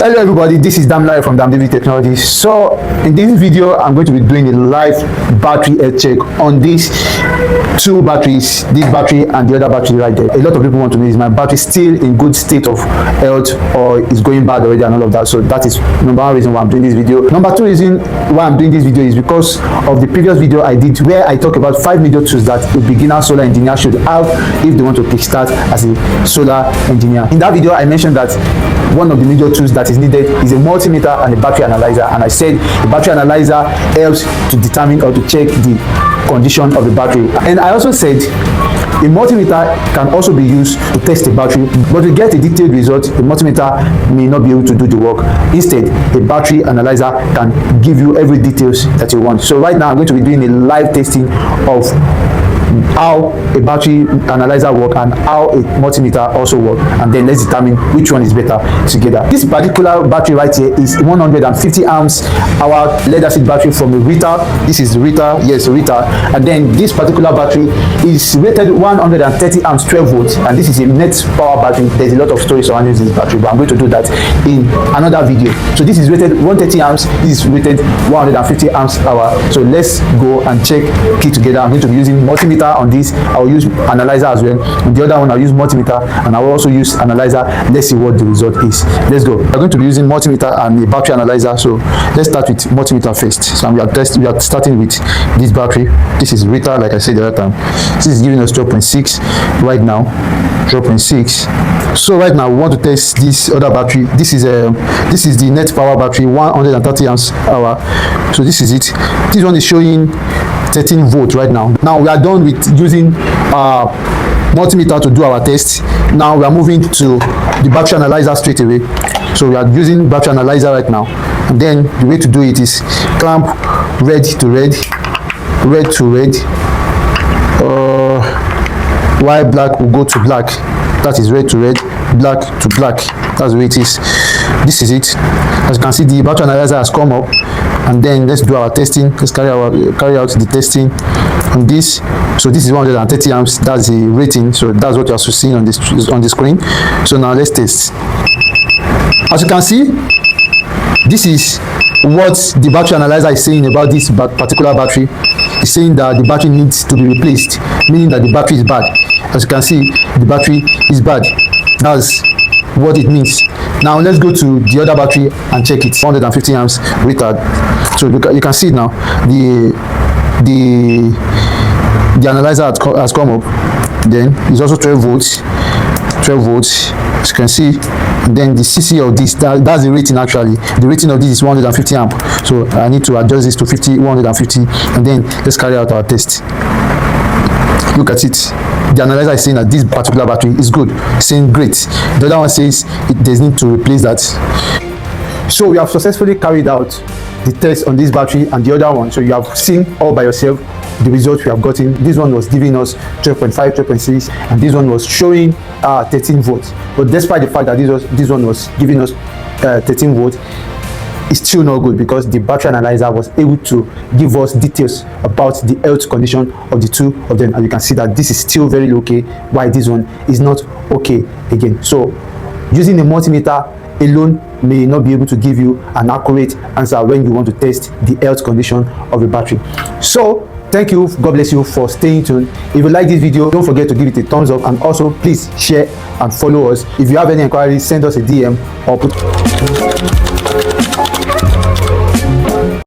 Hello everybody, this is Damadavy from Damadavy Technologies. So in this video, I'm going to be doing a live battery health check on these two batteries, this battery and the other battery right there. A lot of people want to know, is my battery still in good state of health or is going bad already and all of that. So that is number one reason why I'm doing this video. Number two reason why I'm doing this video is because of the previous video I did where I talk about 5 major tools that a beginner solar engineer should have if they want to kickstart as a solar engineer. In that video, I mentioned that one of the major tools that is needed is a multimeter and a battery analyzer, and I said the battery analyzer helps to determine or to check the condition of the battery. And I also said a multimeter can also be used to test a battery, but to get a detailed result, a multimeter may not be able to do the work. Instead, a battery analyzer can give you every details that you want. So right now I'm going to be doing a live testing of how a battery analyzer work and how a multimeter also work, and then let's determine which one is better together. This particular battery right here is 150 amps hour lead acid battery from Rita. This is Rita, yes, Rita. And then this particular battery is rated 130 amps 12 volts, and this is a NetPower battery. There's a lot of storage surrounding this battery, but I'm going to do that in another video. So this is rated 130 amps, this is rated 150 amps hour. So let's go and check it together. I'm going to be using multimeter on this. I'll use analyzer as well. On the other one, I'll use multimeter and I will also use analyzer. Let's see what the result is. Let's go. We're going to be using multimeter and a battery analyzer. So let's start with multimeter first. So we are starting with this battery. This is Rita, like I said the other time. This is giving us 0.6 right now. 0.6. So right now we want to test this other battery. This is the NetPower battery, 130 amps hour. So this is it. This one is showing 13 volts right now. Now we are done with using multimeter to do our test. Now we are moving to the battery analyzer straight away. So we are using battery analyzer right now, and then the way to do it is clamp red to red, red to red, while black will go to black. That is red to red, black to black. That's the way it is. This is it. As you can see, the battery analyzer has come up, and then let's do our testing. Let's carry out the testing on this. So this is 130 amps. That's the rating. So that's what you are seeing on the screen. So now let's test. As you can see, this is what the battery analyzer is saying about this particular battery. It's saying that the battery needs to be replaced, meaning that the battery is bad. As you can see, the battery is bad. That's what it means. Now let's go to the other battery and check it. 150 amps Rita. So you can see now the analyzer has come up. Then it's also 12 volts. 12 volts, as you can see. And then the CC of this, that's the rating actually. The rating of this is 150 amp. So I need to adjust this to 150, and then let's carry out our test. Look at it. The analyzer is saying that this particular battery is good. It's saying great. The other one says there's need to replace that. So we have successfully carried out the test on this battery and the other one. So you have seen all by yourself the results we have gotten. This one was giving us 12.5, 12.6, and this one was showing 13 volts. But despite the fact that this one was giving us 13 volts, it's still not good because the battery analyzer was able to give us details about the health condition of the two of them, and you can see that this is still very okay, while this one is not okay again. So using a multimeter alone may not be able to give you an accurate answer when you want to test the health condition of a battery. So thank you, God bless you for staying tuned. If you like this video, don't forget to give it a thumbs up, and also please share and follow us. If you have any inquiries, send us a DM or put